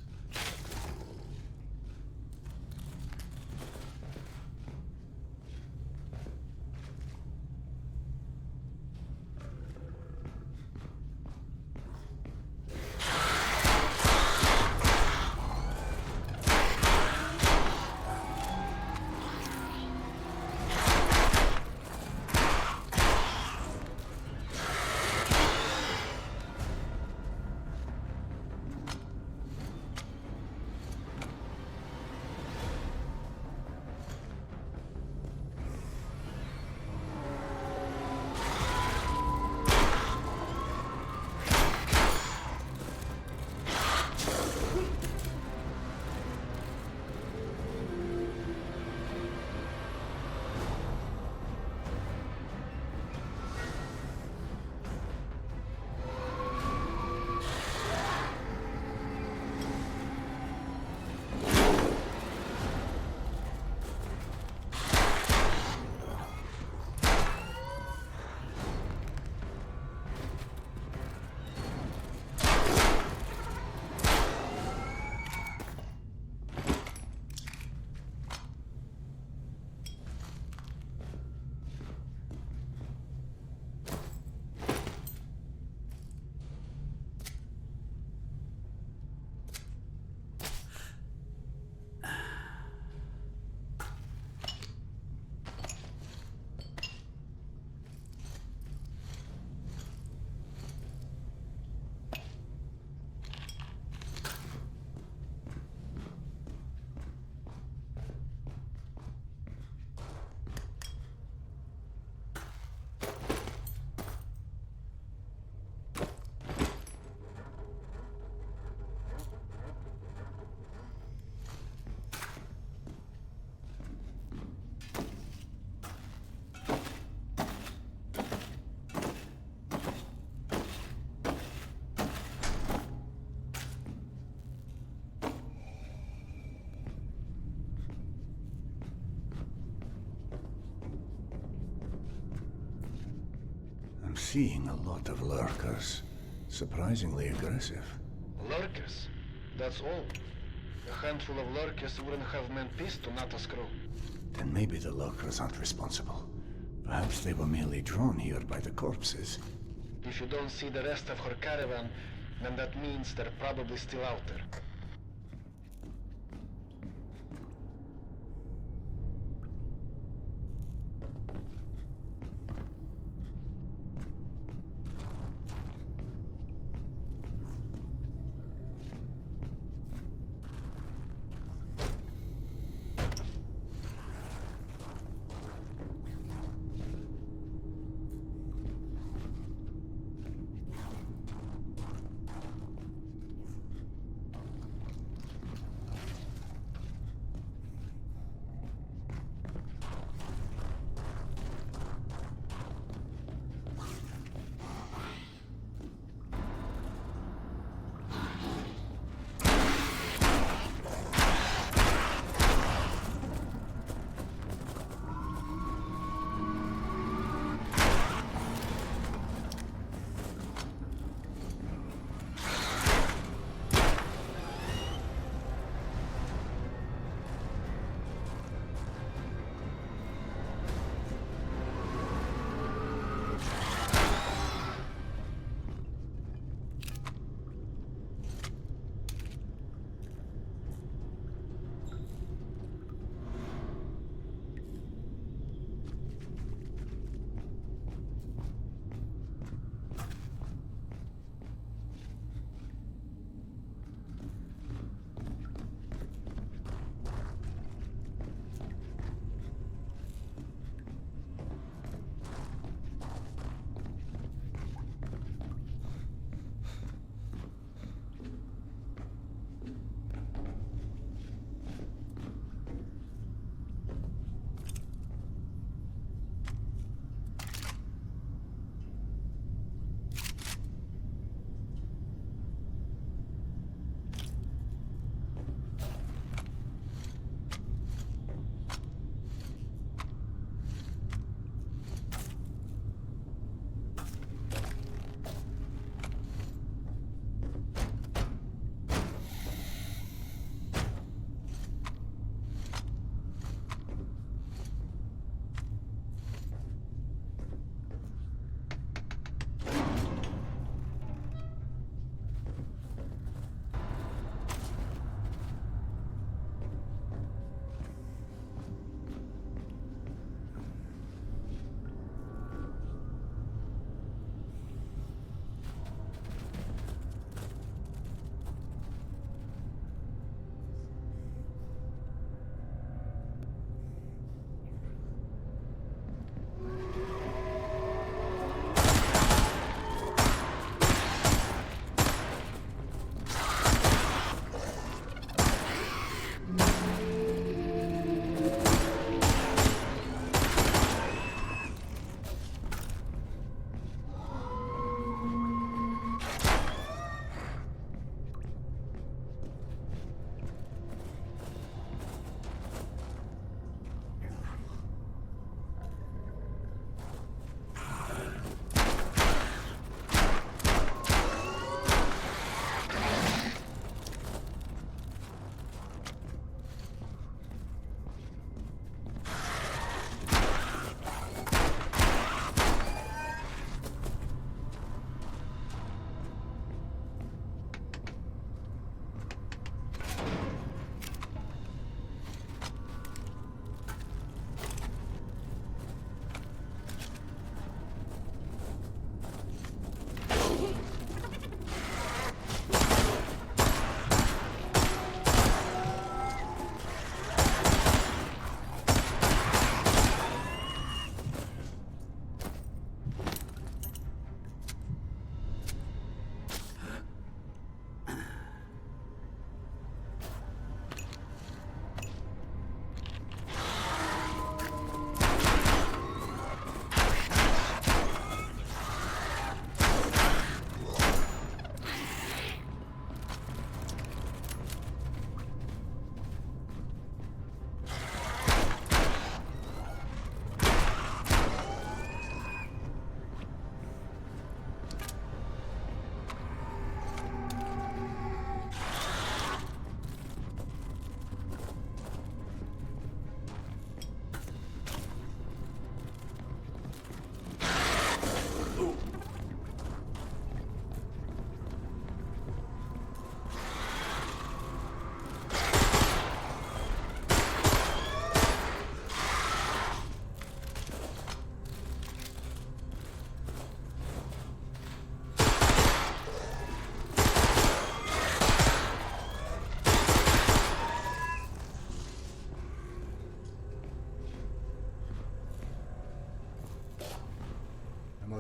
seeing a lot of lurkers. Surprisingly aggressive. Lurkers? That's all. A handful of lurkers wouldn't have meant peace to Nato's crew. Then maybe the lurkers aren't responsible. Perhaps they were merely drawn here by the corpses. If you don't see the rest of her caravan, then that means they're probably still out there.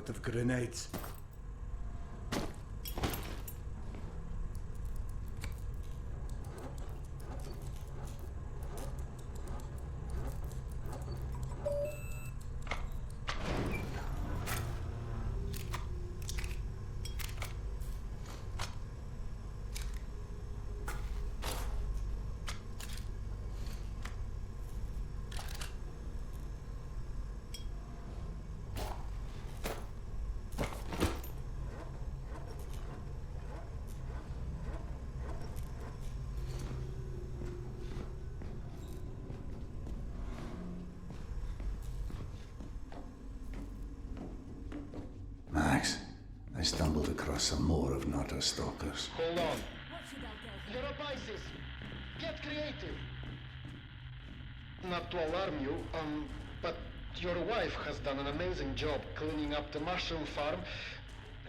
out of grenades. Max, I stumbled across some more of Nata's stalkers. Hold on. Europices, get creative. Not to alarm you, but your wife has done an amazing job cleaning up the mushroom farm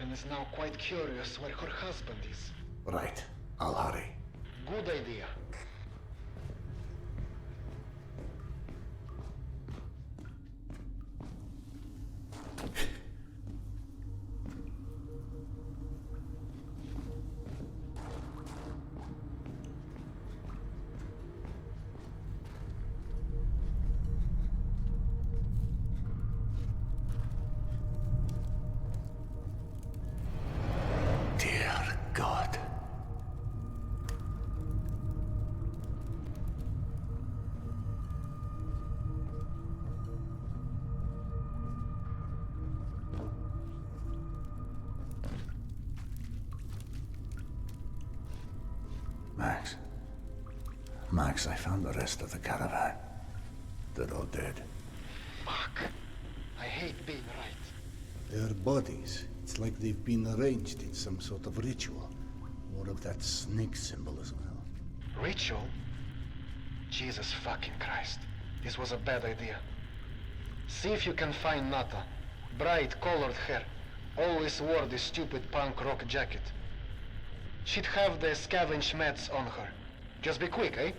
and is now quite curious where her husband is. Right, I'll hurry. Good idea. Dear God. Max, I found the rest of the caravan. They're all dead. Fuck. I hate being right. Their bodies, it's like they've been arranged in some sort of ritual. More of that snake symbolism. Ritual? Jesus fucking Christ. This was a bad idea. See if you can find Nata. Bright colored hair. Always wore this stupid punk rock jacket. She'd have the scavenge meds on her. Just be quick, eh?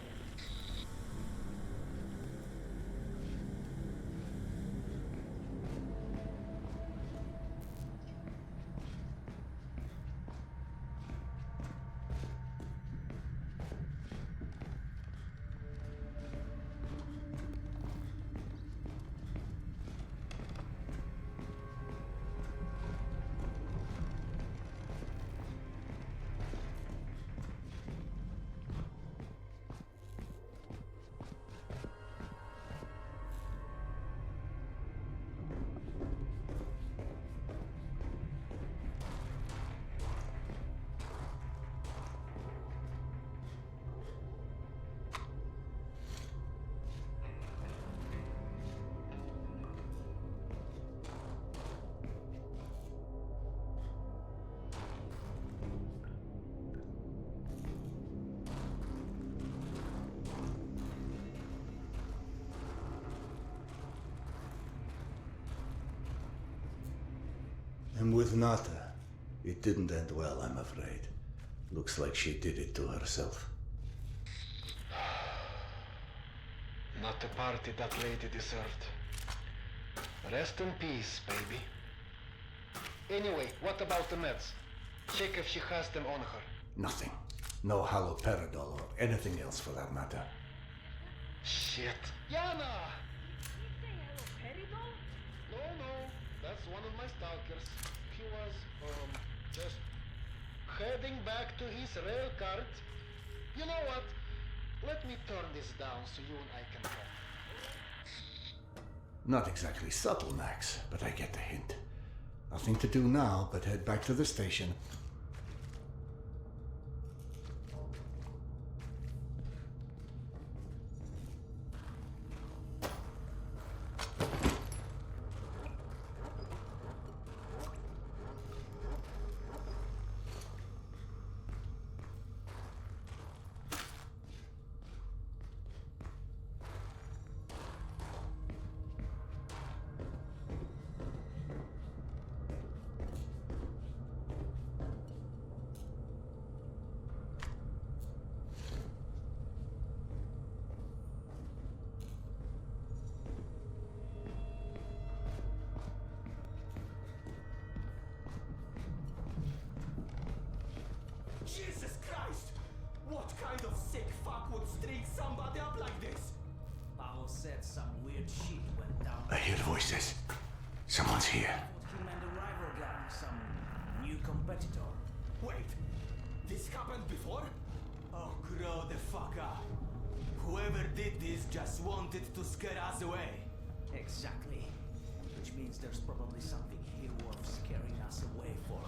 And with Nata, it didn't end well, I'm afraid. Looks like she did it to herself. Not the party that lady deserved. Rest in peace, baby. Anyway, what about the meds? Check if she has them on her. Nothing. No haloperidol or anything else for that matter. Shit. Yana! No, that's one of my stalkers. He was, just heading back to his rail cart. You know what? Let me turn this down so you and I can talk. Not exactly subtle, Max, but I get the hint. Nothing to do now but head back to the station. kind of sick fuck would string somebody up like this? Bao said some weird shit went down. I hear voices. Someone's here. Him and the rival gang, some new competitor. Wait, this happened before? Oh, grow the fuck up. Whoever did this just wanted to scare us away. Exactly. Which means there's probably something here worth scaring us away for.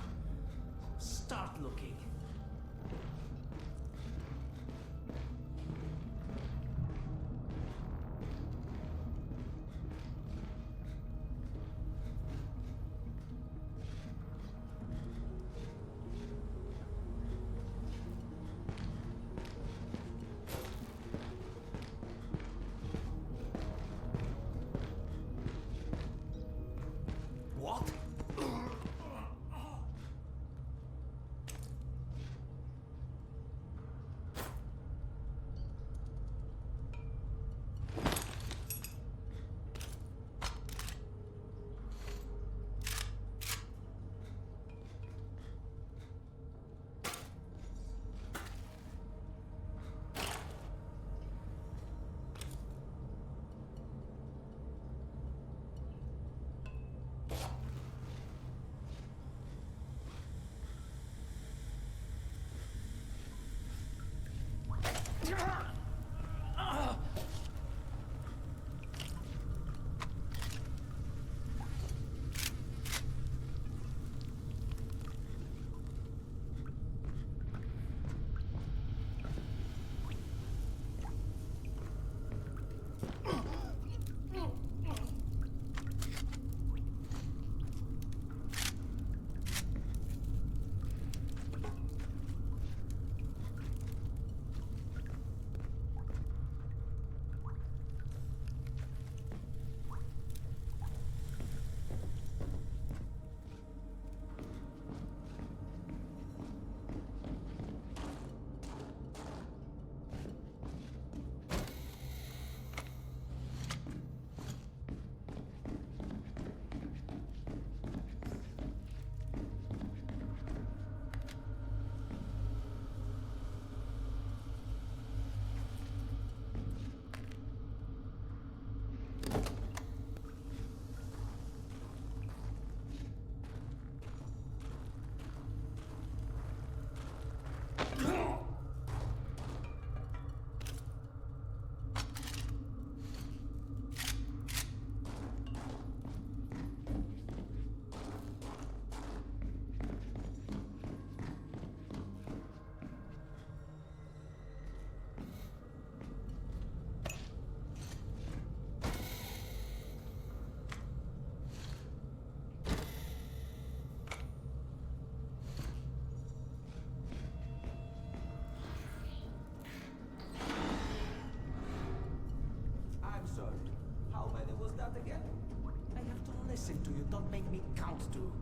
Start looking. What? Again? I have to listen to you, don't make me count to.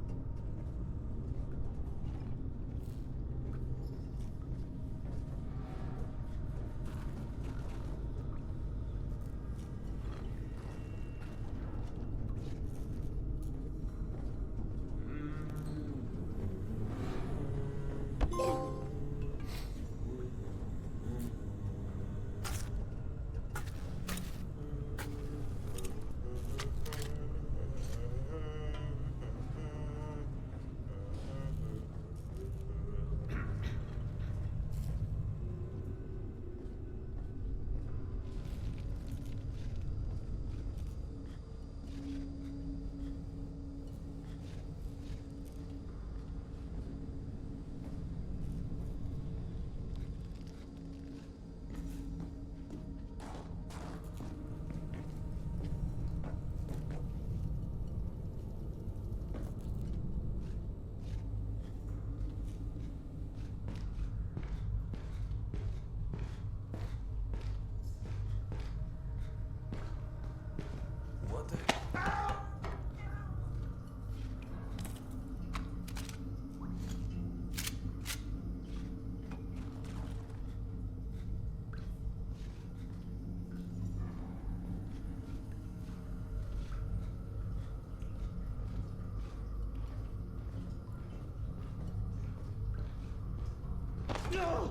No!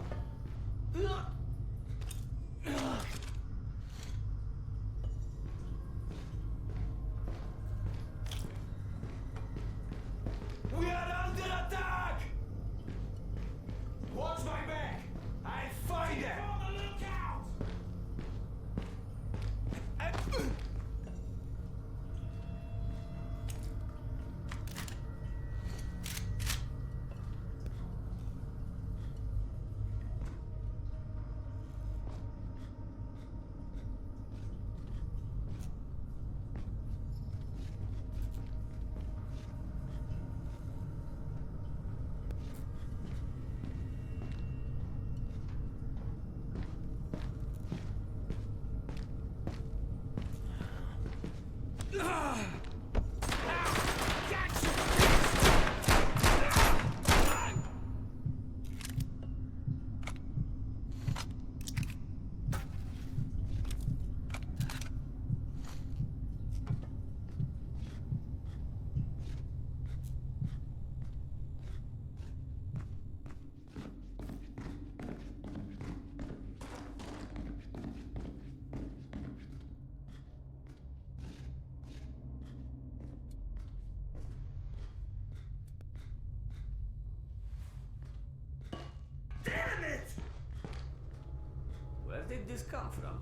this come from?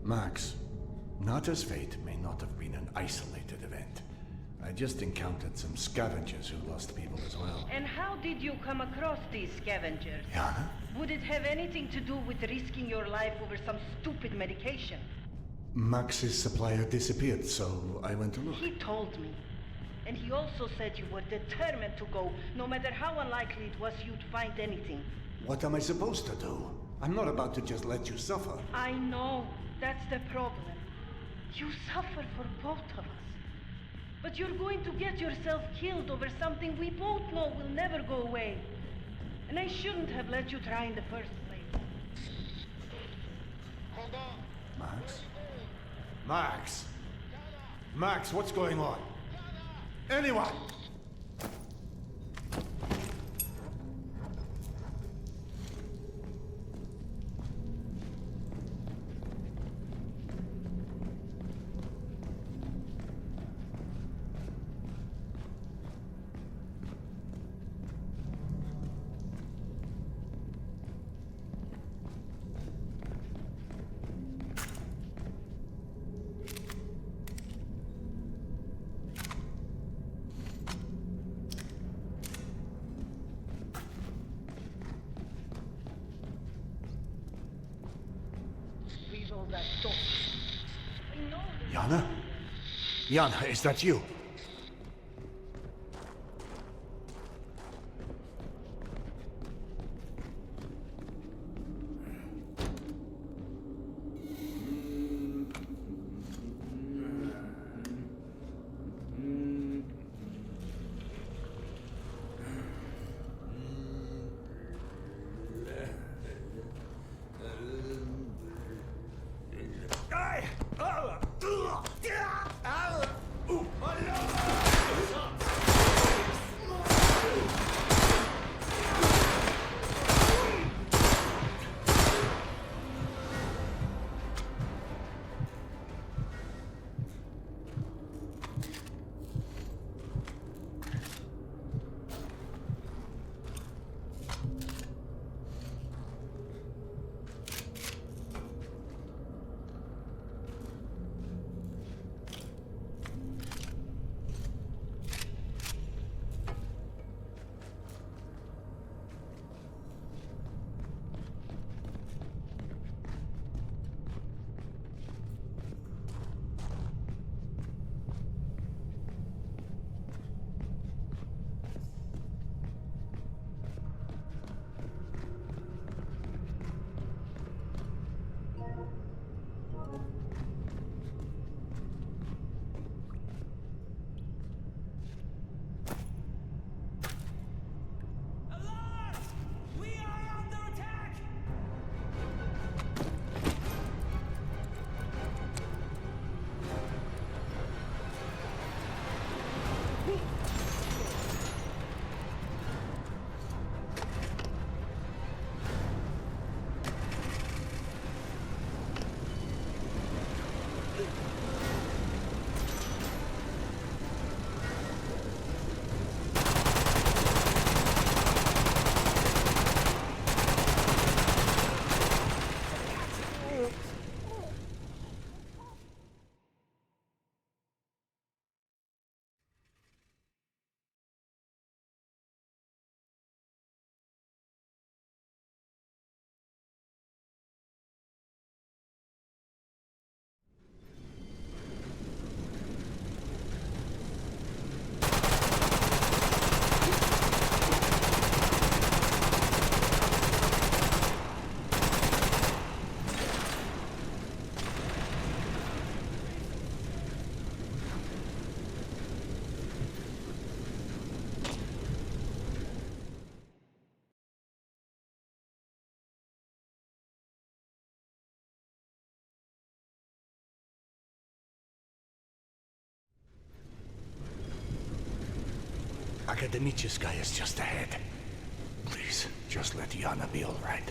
Max, Nata's fate may not have been an isolated event. I just encountered some scavengers who lost people as well. And how did you come across these scavengers? Jana? Would it have anything to do with risking your life over some stupid medication? Max's supplier disappeared, so I went to look. He told me. And he also said you were determined to go, no matter how unlikely it was you'd find anything. What am I supposed to do? I'm not about to just let you suffer. I know. That's the problem. You suffer for both of us. But you're going to get yourself killed over something we both know will never go away. And I shouldn't have let you try in the first place. Max? Max! Max, what's going on? Anyone! Jana? Jana, is that you? Akademicheskaya is just ahead. Please, just let Yana be all right.